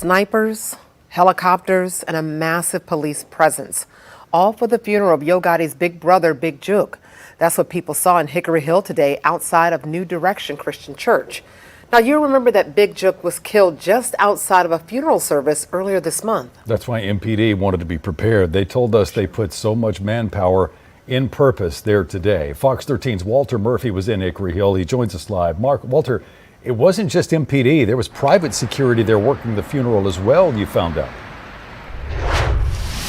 snipers, helicopters, and a massive police presence, all for the funeral of Yo Gotti's big brother, Big Jook. That's what people saw in Hickory Hill today outside of New Direction Christian Church. Now, you remember that Big Jook was killed just outside of a funeral service earlier this month. That's why MPD wanted to be prepared. They told us they put so much manpower in purpose there today. Fox 13's Walter Murphy was in Hickory Hill. He joins us live. Walter, it wasn't just MPD. There was private security there working the funeral as well, you found out.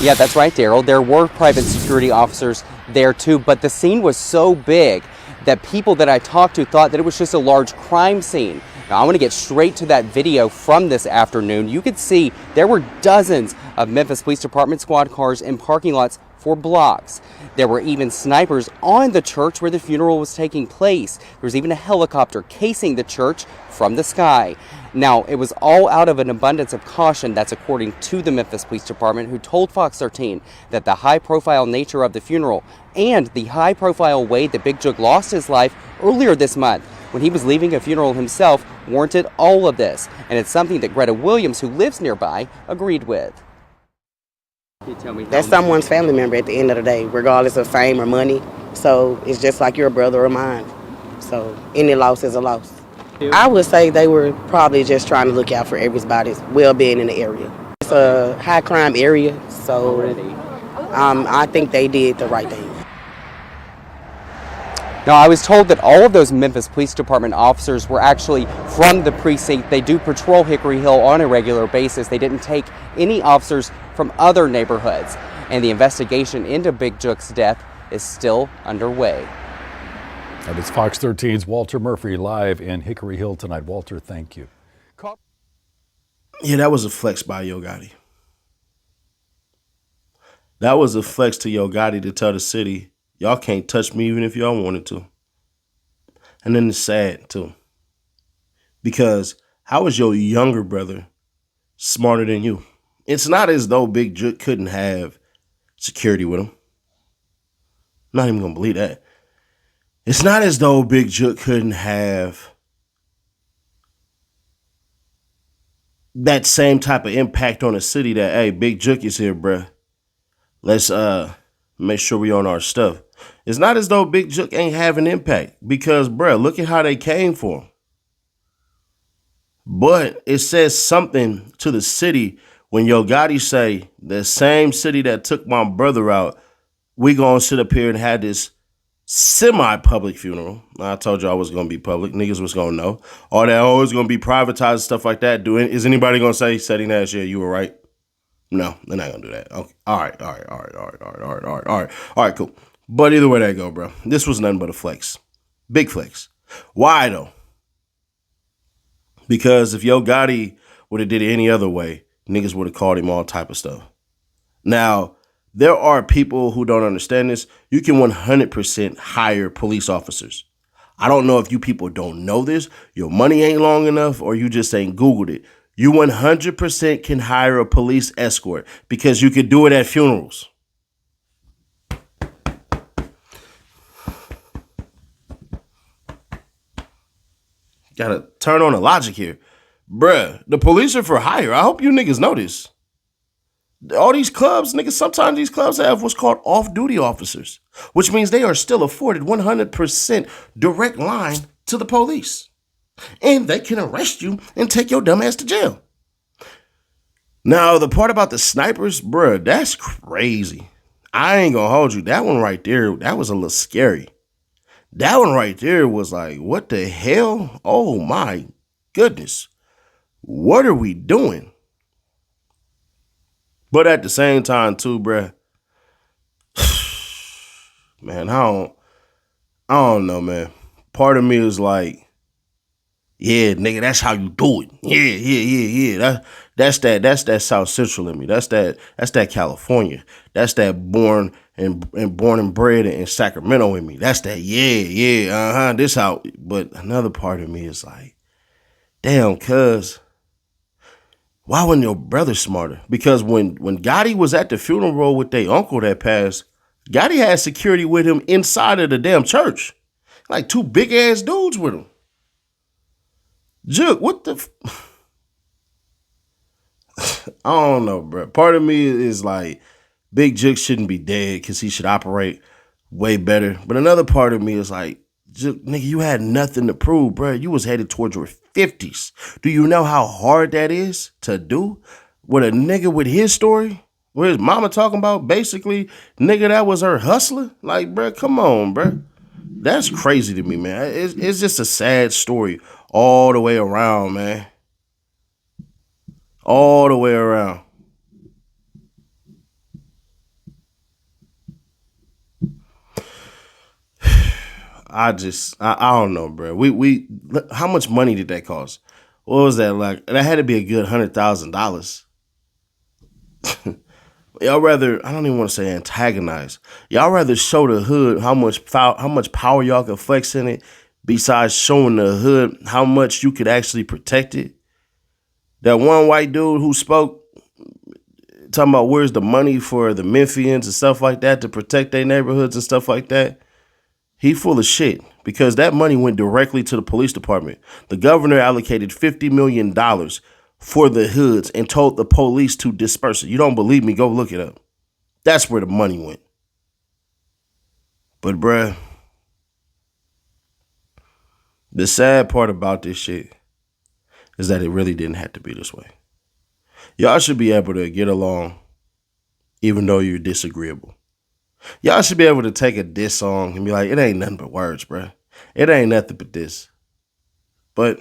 Yeah, that's right, Daryl. There were private security officers there too, but the scene was so big that people that I talked to thought that it was just a large crime scene. Now, I want to get straight to that video from this afternoon. You could see there were dozens of Memphis Police Department squad cars in parking lots for blocks. There were even snipers on the church where the funeral was taking place. There was even a helicopter casing the church from the sky. Now, it was all out of an abundance of caution. That's according to the Memphis Police Department, who told Fox 13 that the high-profile nature of the funeral and the high-profile way that Big Jook lost his life earlier this month when he was leaving a funeral himself warranted all of this. And it's something that Greta Williams, who lives nearby, agreed with. That's someone's family member at the end of the day, regardless of fame or money. So it's just like your brother or mine. So any loss is a loss. I would say they were probably just trying to look out for everybody's well-being in the area. It's a high crime area, so I think they did the right thing. Now, I was told that all of those Memphis Police Department officers were actually from the precinct. They do patrol Hickory Hill on a regular basis. They didn't take any officers from other neighborhoods. And the investigation into Big Jook's death is still underway. And it's Fox 13's Walter Murphy live in Hickory Hill tonight. Walter, thank you. Yeah, that was a flex by Yo Gotti. That was a flex to Yo Gotti to tell the city, y'all can't touch me even if y'all wanted to. And then it's sad, too. Because how is your younger brother smarter than you? It's not as though Big Jook couldn't have security with him. I'm not even going to believe that. It's not as though Big Jook couldn't have that same type of impact on the city that, hey, Big Jook is here, bruh. Let's make sure we on our stuff. It's not as though Big Jook ain't have an impact because, bruh, look at how they came for him. But it says something to the city when Yo Gotti say, the same city that took my brother out, we gonna sit up here and have this semi-public funeral. I told you I was gonna be public. Niggas was gonna know. All that, oh, it's gonna be privatized, stuff like that. Is anybody gonna say, setting that shit, you were right? No, they're not gonna do that. Okay. All right, cool. But either way that go, bro. This was nothing but a flex. Big flex. Why though? Because if Yo Gotti would have did it any other way, niggas would have called him all type of stuff. Now, there are people who don't understand this. You can 100% hire police officers. I don't know if you people don't know this, your money ain't long enough, or you just ain't Googled it. You 100% can hire a police escort because you can do it at funerals. Gotta turn on the logic here. Bruh, the police are for hire. I hope you niggas know this. All these clubs, niggas, sometimes these clubs have what's called off-duty officers, which means they are still afforded 100% direct line to the police. And they can arrest you and take your dumb ass to jail. Now, the part about the snipers, bruh, that's crazy. I ain't gonna hold you. That one right there, that was a little scary. That one right there was like, what the hell? Oh my goodness. What are we doing? But at the same time too, bruh, man, I don't know, man. Part of me is like, yeah, nigga, that's how you do it. Yeah. That's that South Central in me. That's that California. That's that born and bred in Sacramento in me. That's that, this how. But another part of me is like, damn, cuz, why wasn't your brother smarter? Because when Gotti was at the funeral with their uncle that passed, Gotti had security with him inside of the damn church. Like two big ass dudes with him. Jook, what the I don't know, bro. Part of me is like, Big Jook shouldn't be dead because he should operate way better. But another part of me is like, nigga, you had nothing to prove, bro. You was headed towards your 50s. Do you know how hard that is to do? With a nigga with his story, where his mama talking about basically, nigga, that was her hustler? Like, bro, come on, bro. That's crazy to me, man. It's just a sad story all the way around, man. All the way around. I don't know, bro. We how much money did that cost? What was that like? That had to be a good $100,000. Y'all rather, I don't even want to say antagonize. Y'all rather show the hood how much power y'all can flex in it, besides showing the hood how much you could actually protect it. That one white dude who spoke, talking about where's the money for the Memphians and stuff like that to protect their neighborhoods and stuff like that. He full of shit because that money went directly to the police department. The governor allocated $50 million for the hoods and told the police to disperse it. You don't believe me? Go look it up. That's where the money went. But bruh, the sad part about this shit is that it really didn't have to be this way. Y'all should be able to get along even though you're disagreeable. Y'all should be able to take a diss song and be like, it ain't nothing but words, bruh. It ain't nothing but this. But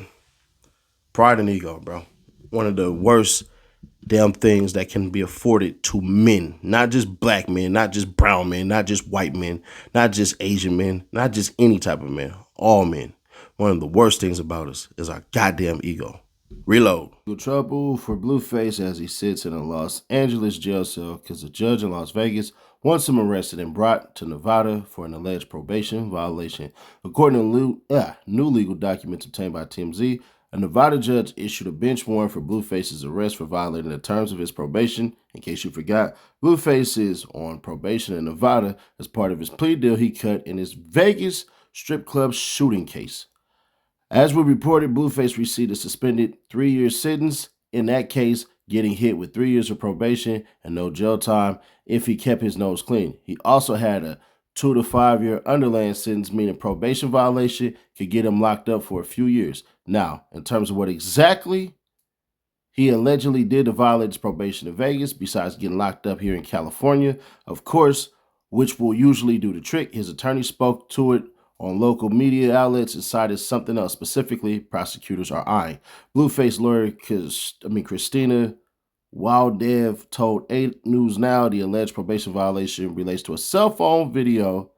pride and ego, bro. One of the worst damn things that can be afforded to men. Not just black men, not just brown men, not just white men, not just Asian men, not just any type of men. All men. One of the worst things about us is our goddamn ego. Reload. Trouble for Blueface as he sits in a Los Angeles jail cell because a judge in Las Vegas wants him arrested and brought to Nevada for an alleged probation violation. According to new legal documents obtained by TMZ, a Nevada judge issued a bench warrant for Blueface's arrest for violating the terms of his probation. In case you forgot, Blueface is on probation in Nevada as part of his plea deal he cut in his Vegas strip club shooting case. As we reported, Blueface received a suspended 3-year sentence, in that case, getting hit with 3 years of probation and no jail time if he kept his nose clean. He also had a 2 to 5 year underlying sentence, meaning probation violation could get him locked up for a few years. Now, in terms of what exactly he allegedly did to violate his probation in Vegas, besides getting locked up here in California, of course, which will usually do the trick, his attorney spoke to it on local media outlets and cited something else. Specifically, prosecutors are eyeing. Blueface lawyer Christina Wildev told 8 News Now the alleged probation violation relates to a cell phone video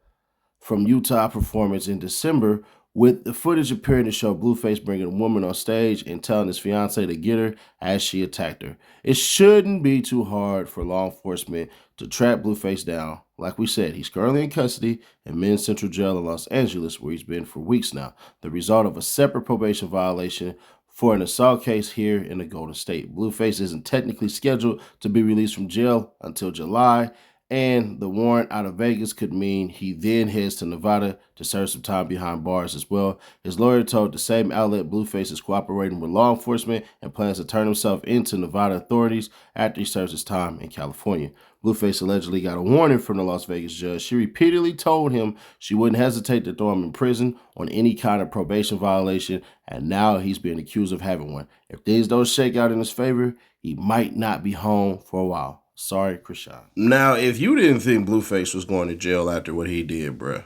from Utah performance in December, with the footage appearing to show Blueface bringing a woman on stage and telling his fiancée to get her as she attacked her. It shouldn't be too hard for law enforcement to track Blueface down. Like we said, he's currently in custody in Men's Central Jail in Los Angeles, where he's been for weeks now, the result of a separate probation violation for an assault case here in the Golden State. Blueface isn't technically scheduled to be released from jail until July, and the warrant out of Vegas could mean he then heads to Nevada to serve some time behind bars as well. His lawyer told the same outlet Blueface is cooperating with law enforcement and plans to turn himself into Nevada authorities after he serves his time in California. Blueface allegedly got a warning from the Las Vegas judge. She repeatedly told him she wouldn't hesitate to throw him in prison on any kind of probation violation, and now he's being accused of having one. If things don't shake out in his favor, he might not be home for a while. Sorry, Krishan. Now, if you didn't think Blueface was going to jail after what he did, bruh,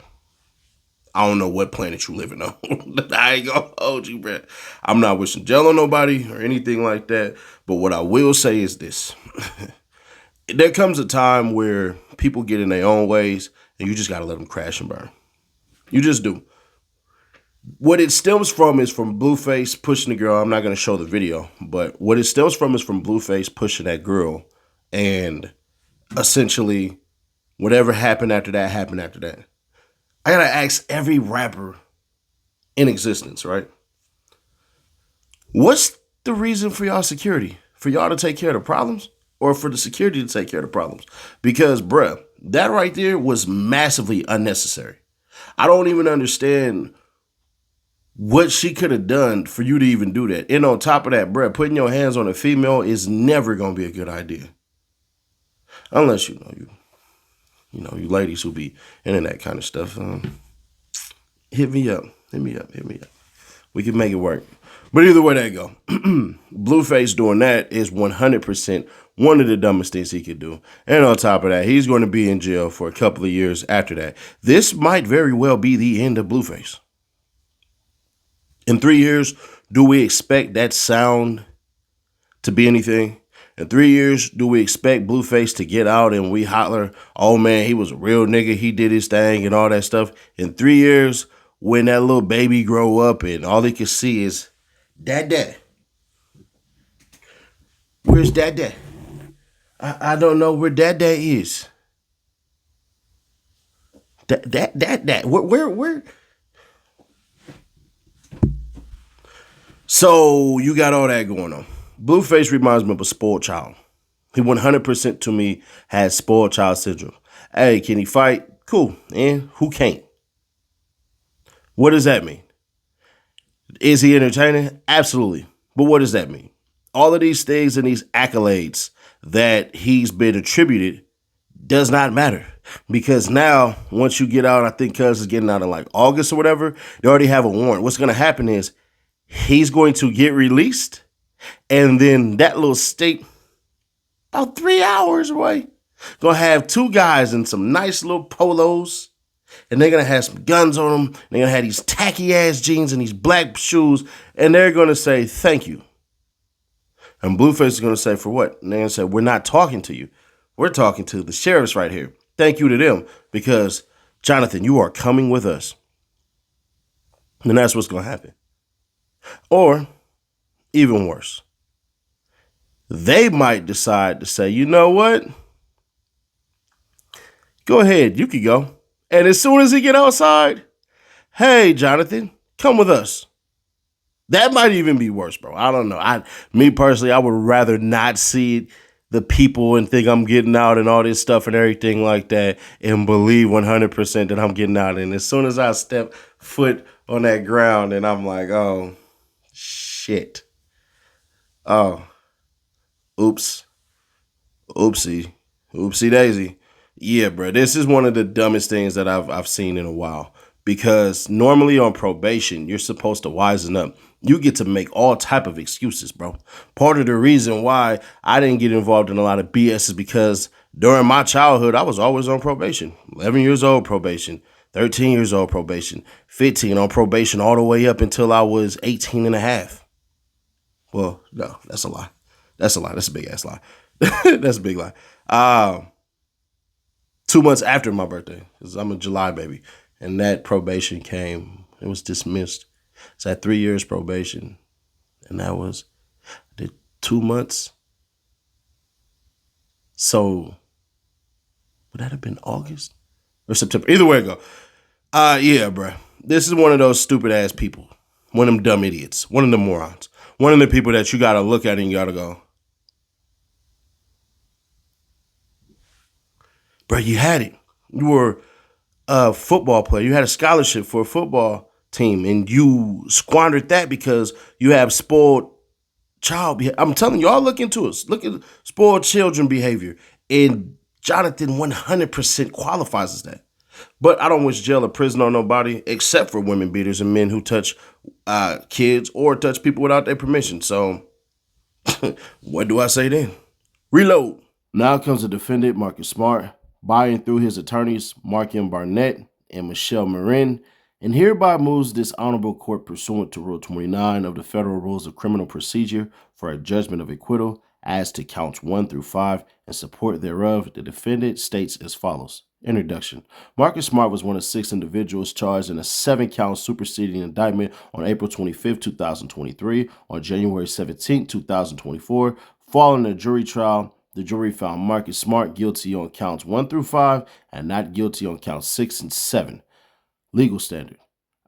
I don't know what planet you living on. I ain't gonna hold you, bruh. I'm not wishing jail on nobody or anything like that. But what I will say is this. There comes a time where people get in their own ways and you just got to let them crash and burn. You just do. What it stems from is from Blueface pushing the girl. I'm not going to show the video, but what it stems from is from Blueface pushing that girl. And essentially, whatever happened after that, happened after that. I got to ask every rapper in existence, right? What's the reason for y'all security? For y'all to take care of the problems? Or for the security to take care of the problems? Because, bruh, that right there was massively unnecessary. I don't even understand what she could have done for you to even do that. And on top of that, bruh, putting your hands on a female is never gonna be a good idea. Unless you ladies who be into that kind of stuff. Hit me up. We can make it work. But either way that go, Blueface doing that is 100% one of the dumbest things he could do. And on top of that, he's going to be in jail for a couple of years after that. This might very well be the end of Blueface. In 3 years, do we expect that sound to be anything? In 3 years, do we expect Blueface to get out and we holler, oh man, he was a real nigga, he did his thing and all that stuff? In 3 years, when that little baby grow up and all he can see is, Dad. Where's Dad? I don't know where Dad is. Dad. Where? So you got all that going on. Blueface reminds me of a spoiled child. He 100% to me has spoiled child syndrome. Hey, can he fight? Cool. And who can't? What does that mean? Is he entertaining? Absolutely. But what does that mean? All of these things and these accolades that he's been attributed does not matter. Because now, once you get out, I think Cuz is getting out in like August or whatever, they already have a warrant. What's going to happen is he's going to get released. And then that little state, about 3 hours away, going to have two guys in some nice little polos. And they're going to have some guns on them. They're going to have these tacky ass jeans and these black shoes. And they're going to say, thank you. And Blueface is going to say, for what? And they're going to say, we're not talking to you. We're talking to the sheriffs right here. Thank you to them because, Jonathan, you are coming with us. And that's what's going to happen. Or, even worse, they might decide to say, you know what? Go ahead, you can go. And as soon as he get outside, hey, Jonathan, come with us. That might even be worse, bro. I don't know. Me personally, I would rather not see the people and think I'm getting out and all this stuff and everything like that and believe 100% that I'm getting out. And as soon as I step foot on that ground and I'm like, oh, shit. Oh, oops. Oopsie daisy. Yeah, bro, this is one of the dumbest things that I've seen in a while because normally on probation, you're supposed to wisen up. You get to make all type of excuses, bro. Part of the reason why I didn't get involved in a lot of BS is because during my childhood, I was always on probation. 11 years old probation, 13 years old probation, 15 on probation all the way up until I was 18 and a half. Well, no, that's a lie. That's a big ass lie. That's a big lie. 2 months after my birthday, because I'm a July baby, and that probation came, it was dismissed. It's at 3 years probation, and that was, I did 2 months. So, would that have been August or September? Either way it go. Yeah, bro. This is one of those stupid ass people. One of them dumb idiots. One of them morons. One of the people that you gotta look at and you gotta go, bro, you had it. You were a football player. You had a scholarship for a football team, and you squandered that because you have spoiled child behavior. I'm telling you, all look into us. Look at spoiled children behavior. And Jonathan 100% qualifies as that. But I don't wish jail or prison on nobody except for women beaters and men who touch kids or touch people without their permission. So what do I say then? Reload. Now comes the defendant, Marcus Smart, buying through his attorneys, Mark M. Barnett and Michelle Marin, and hereby moves this honorable court pursuant to Rule 29 of the Federal Rules of Criminal Procedure for a judgment of acquittal as to counts 1 through 5 and support thereof. The defendant states as follows. Introduction. Marcus Smart was one of 6 individuals charged in a 7-count superseding indictment on April 25, 2023. On January 17, 2024, following a jury trial, the jury found Marcus Smart guilty on counts 1 through 5 and not guilty on counts 6 and 7. Legal standard.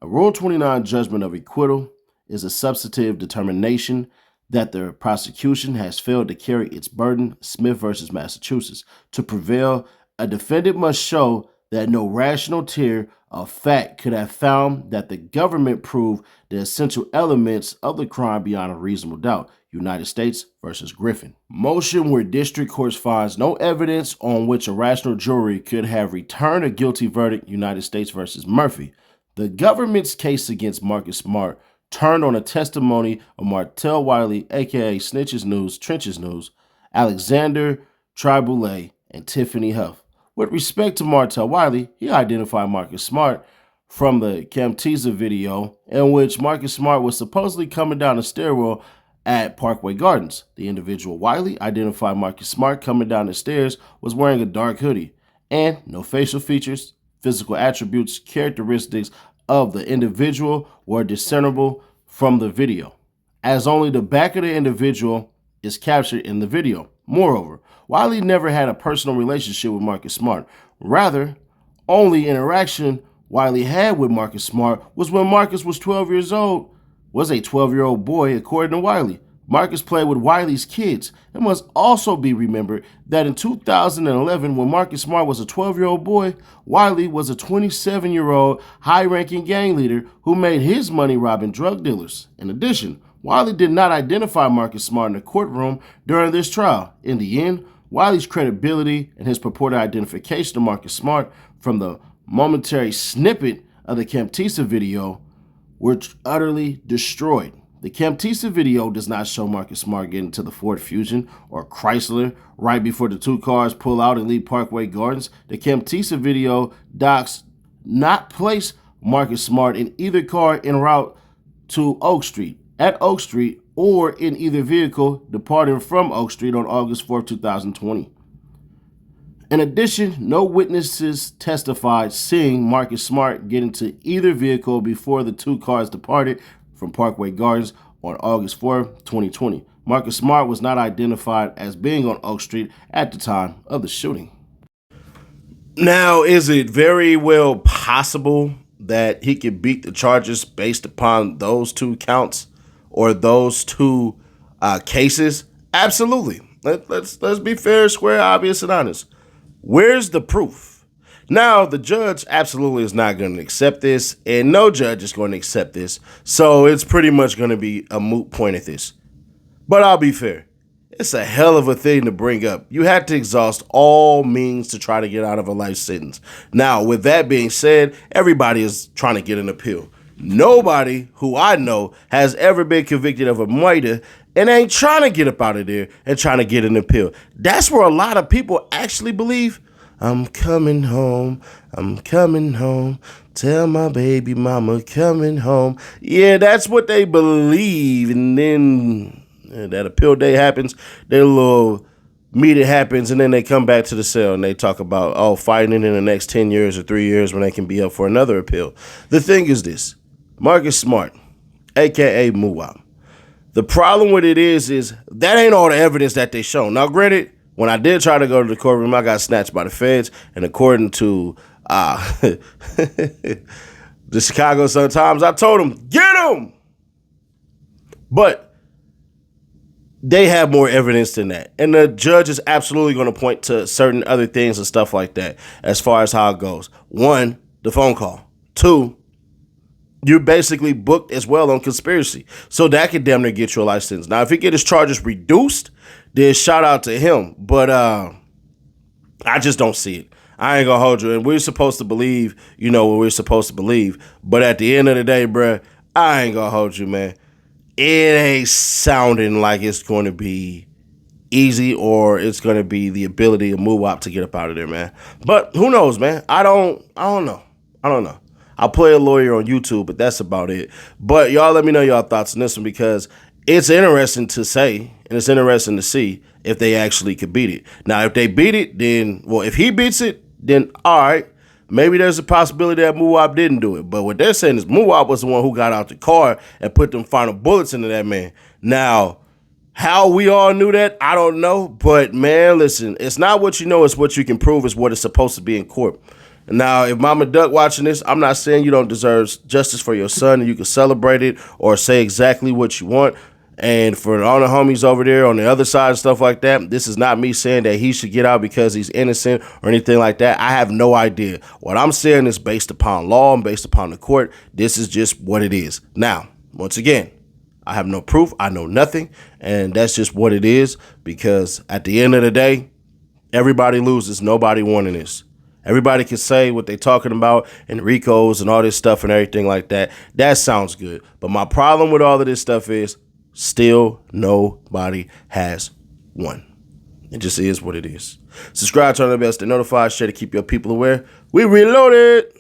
A Rule 29 judgment of acquittal is a substantive determination that the prosecution has failed to carry its burden, Smith versus Massachusetts. To prevail, a defendant must show that no rational tier a fact could have found that the government proved the essential elements of the crime beyond a reasonable doubt. United States versus Griffin. Motion where district courts finds no evidence on which a rational jury could have returned a guilty verdict. United States versus Murphy. The government's case against Marcus Smart turned on a testimony of Martell Wiley, aka Snitches News, Trenches News, Alexander Triboulet, and Tiffany Huff. With respect to Martell Wiley, he identified Marcus Smart from the Camtisa video in which Marcus Smart was supposedly coming down the stairwell at Parkway Gardens. The individual Wiley identified Marcus Smart coming down the stairs was wearing a dark hoodie and no facial features, physical attributes, characteristics of the individual were discernible from the video, as only the back of the individual is captured in the video. Moreover, Wiley never had a personal relationship with Marcus Smart. Rather, only interaction Wiley had with Marcus Smart was when Marcus was 12 years old, was a 12-year-old boy, according to Wiley. Marcus played with Wiley's kids. It must also be remembered that in 2011, when Marcus Smart was a 12-year-old boy, Wiley was a 27-year-old high-ranking gang leader who made his money robbing drug dealers. In addition, Wiley did not identify Marcus Smart in the courtroom during this trial. In the end, Wiley's credibility and his purported identification of Marcus Smart from the momentary snippet of the Camtisa video were utterly destroyed. The Camtisa video does not show Marcus Smart getting to the Ford Fusion or Chrysler right before the two cars pull out and leave Parkway Gardens. The Camtisa video docs not place Marcus Smart in either car en route to Oak Street, at Oak Street, or in either vehicle departing from Oak Street on August 4, 2020. In addition, no witnesses testified seeing Marcus Smart get into either vehicle before the two cars departed from Parkway Gardens on August 4, 2020. Marcus Smart was not identified as being on Oak Street at the time of the shooting. Now, is it very well possible that he could beat the charges based upon those two counts or those two cases? Absolutely. Let's be fair, square, obvious, and honest. Where's the proof? Now, the judge absolutely is not going to accept this, and no judge is going to accept this, so it's pretty much going to be a moot point at this. But I'll be fair. It's a hell of a thing to bring up. You had to exhaust all means to try to get out of a life sentence. Now, with that being said, everybody is trying to get an appeal. Nobody who I know has ever been convicted of a murder and ain't trying to get up out of there and trying to get an appeal. That's where a lot of people actually believe, I'm coming home, tell my baby mama coming home. Yeah, that's what they believe. And then that appeal day happens, their little meeting happens, and then they come back to the cell and they talk about, fighting in the next 10 years or 3 years when they can be up for another appeal. The thing is this, Marcus Smart, a.k.a. Muwop. The problem with it is that ain't all the evidence that they show. Now, granted, when I did try to go to the courtroom, I got snatched by the feds, and according to the Chicago Sun-Times, I told them, get them! But they have more evidence than that. And the judge is absolutely going to point to certain other things and stuff like that as far as how it goes. One, the phone call. Two, you're basically booked as well on conspiracy. So that could damn near get you a life sentence. Now, if he get his charges reduced, then shout out to him. But I just don't see it. I ain't going to hold you. And we're supposed to believe, what we're supposed to believe. But at the end of the day, bruh, I ain't going to hold you, man. It ain't sounding like it's going to be easy or it's going to be the ability of Muwop to get up out of there, man. But who knows, man? I don't know. I'll play a lawyer on YouTube, but that's about it. But y'all let me know y'all thoughts on this one because it's interesting to say and it's interesting to see if they actually could beat it. Now, if they beat it, then, if he beats it, then all right. Maybe there's a possibility that Muwop didn't do it. But what they're saying is Muwop was the one who got out the car and put them final bullets into that man. Now, how we all knew that, I don't know. But, man, listen, it's not what you know, it's what you can prove is what it's supposed to be in court. Now, if Mama Duck watching this, I'm not saying you don't deserve justice for your son and you can celebrate it or say exactly what you want. And for all the homies over there on the other side and stuff like that, this is not me saying that he should get out because he's innocent or anything like that. I have no idea. What I'm saying is based upon law and based upon the court. This is just what it is. Now, once again, I have no proof. I know nothing. And that's just what it is, because at the end of the day, everybody loses. Nobody won in this. Everybody can say what they're talking about and Ricos and all this stuff and everything like that. That sounds good. But my problem with all of this stuff is still nobody has won. It just is what it is. Subscribe, turn on the bell, stay notified, share to keep your people aware. We reloaded.